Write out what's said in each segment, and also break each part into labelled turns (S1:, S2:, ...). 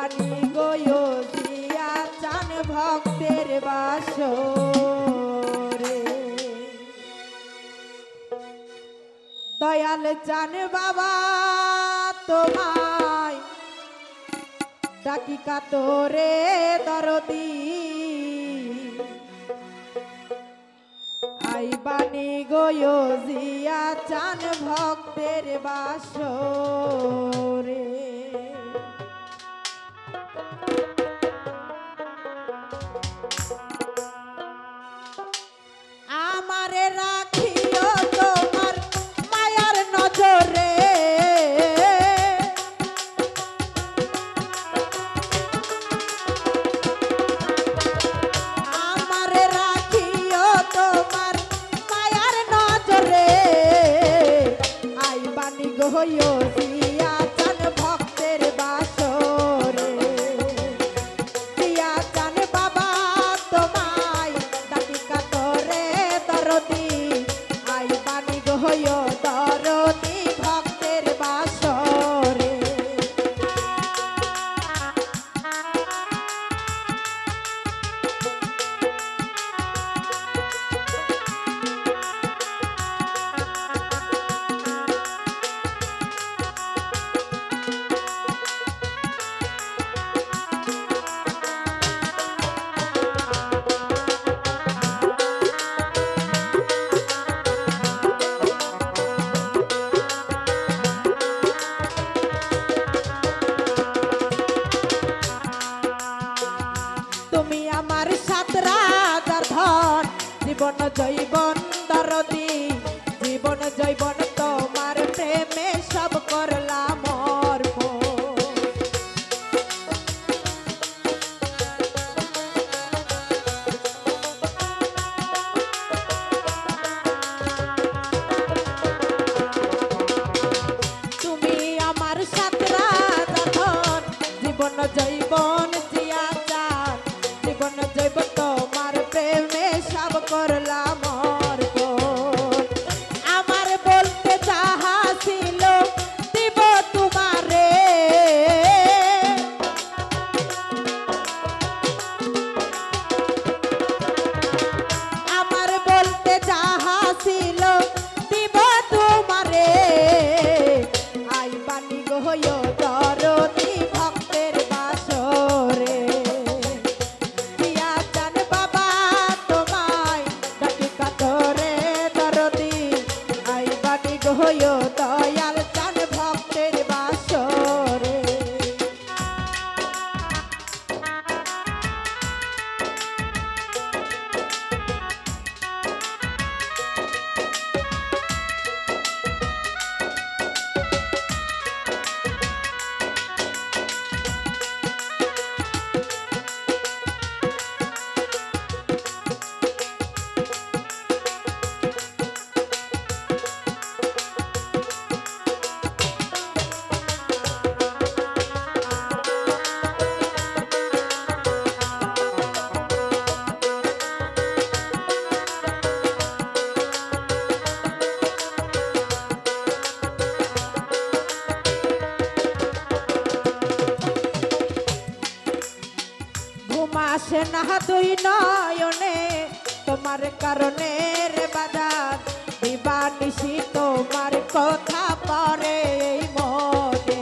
S1: বাণী গয়ো দিয়া চান ভক্তের বাসরে। দয়াল চান বাবা তোমায় ডাকি কাতরে দরদি, আই বাণী গয়ো জিয়া চান ভক্তের বাসরে। আমারে রাখিও তোমার মায়ার নজরে, আমারে রাখিও তোমার মায়ার নজরে, আই বাণী গয়ো জিয়া চান ভক্তের বাসরে। জিয়া চান বাবা তোমায় ডাকি কাতরে দরদি, আই বাণী গয়ো দরদি ভক্তের বাসরে। তুমি আমার সাত রাজার ধন, জীবন জৈবন দরদি, জীবন জৈবন তোমার প্রেমে সব করলাম অর্পণ। তুমি আমার সাত রাজার ধন, জীবন জৈবন জিয়া চান, জীবন জৈব তোমার প্রেমে সব করলাম অর্পণ। আমার বলতে যাহা ছিল দিব তোমারে, আমার বলতে যাহা ছিল দিব তোমারে, আই বাণী গয়ো দরদি ভক্তের বাসরে। জিয়া চান বাবা তোমায় ডাকি কাতরে দরদি, আই বাণী গয়ো দয়াল চান ভক্তের বাসরে। আসে না দুই নয়নে তোমার কারণে রে বাজার, দিবানিশি তোমার কথা পরে এই মনে।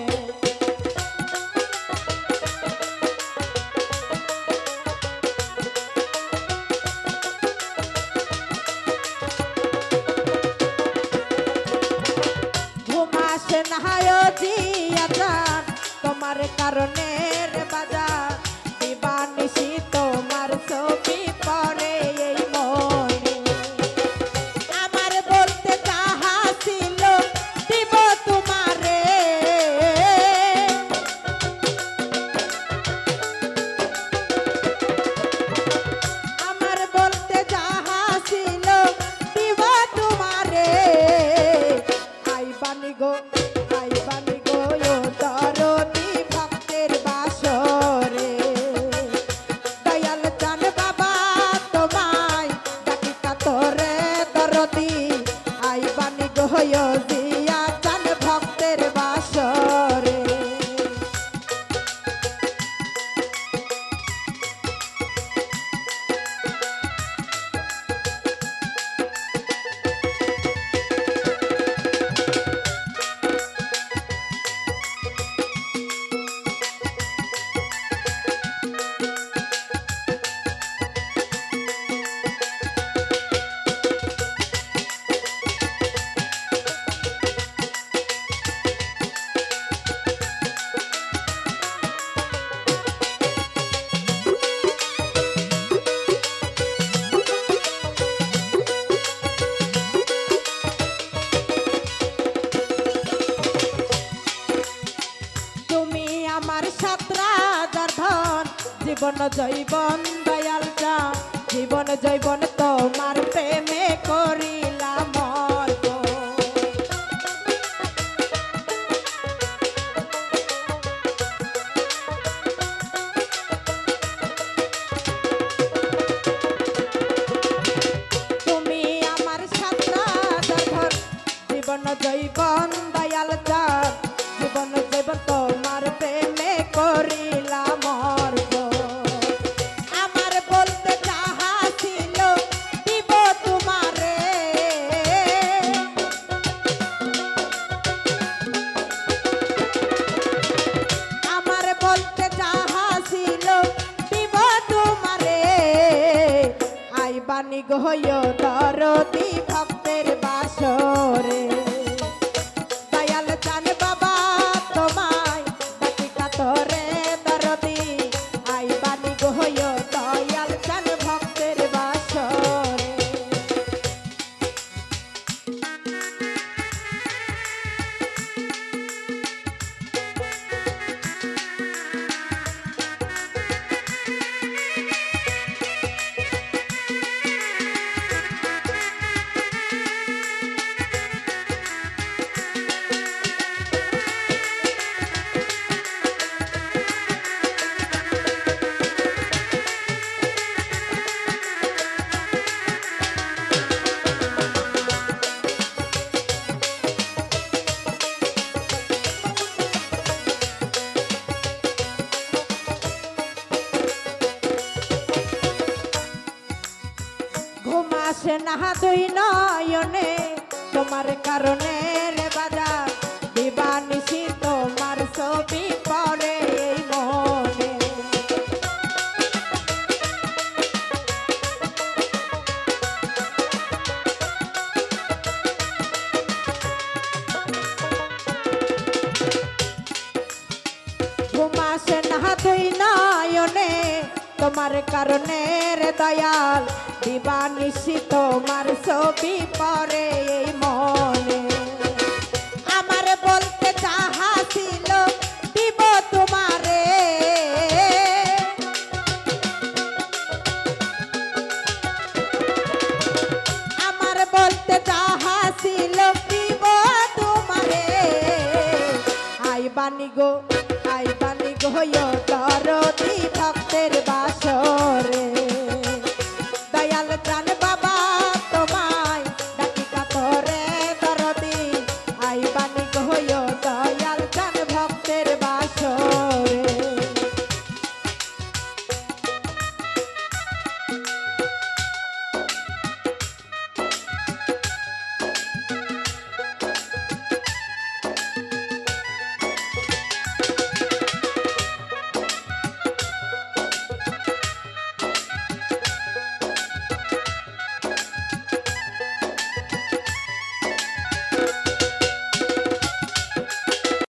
S1: ঘুম আসে না জিয়া জান তোমার কারণে রে বাজার, দিবানিশি তোমার ছবি পরে এই মনে। আমার বলতে যাহা ছিল দিব তোমারে, আমার বলতে যাহা ছিল দিব তোমারে, আই বাণী গো ও দরদি ভক্তের বাসরে। আমার সাতরা ধন জীবন জৈবন দয়াল চা জীবন জৈবন তোমার প্রেমে করিলাম অর্পণ। তুমি আমার সাতরা ধন জীবন জৈবন দয়াল চা জীবন জৈবন তোমার প্রেমে করিলাম অর্পণ। আমার বলতে যাহা ছিল দিব তোমারে আমার বলতে যাহা ছিল দিব তোমারে আই বাণী গহয় দরদি ভক্তের বাসরে দয়াল চান বাবা তোমায় ডাকি কাতরে দরদি আই বাণী গহয় দয়াল চান ভক্তের বাসরে। ঘুমাসে না দুই নয়নে তোমার কারণে রে বাজার দিবানিশি তোমার ছবি পড়ে এই মনে। ঘুমাসে না দুই নয়নে তোমার কারণে রে দয়াল দিবানিশি তোমার ছবি পড়ে এই মনে। আমার বলতে যাহা ছিল দিব তোমারে আমার বলতে যাহা ছিল দিব তোমারে আই বাণী গো দরদি ভক্তের বাসরে দয়াল প্রাণ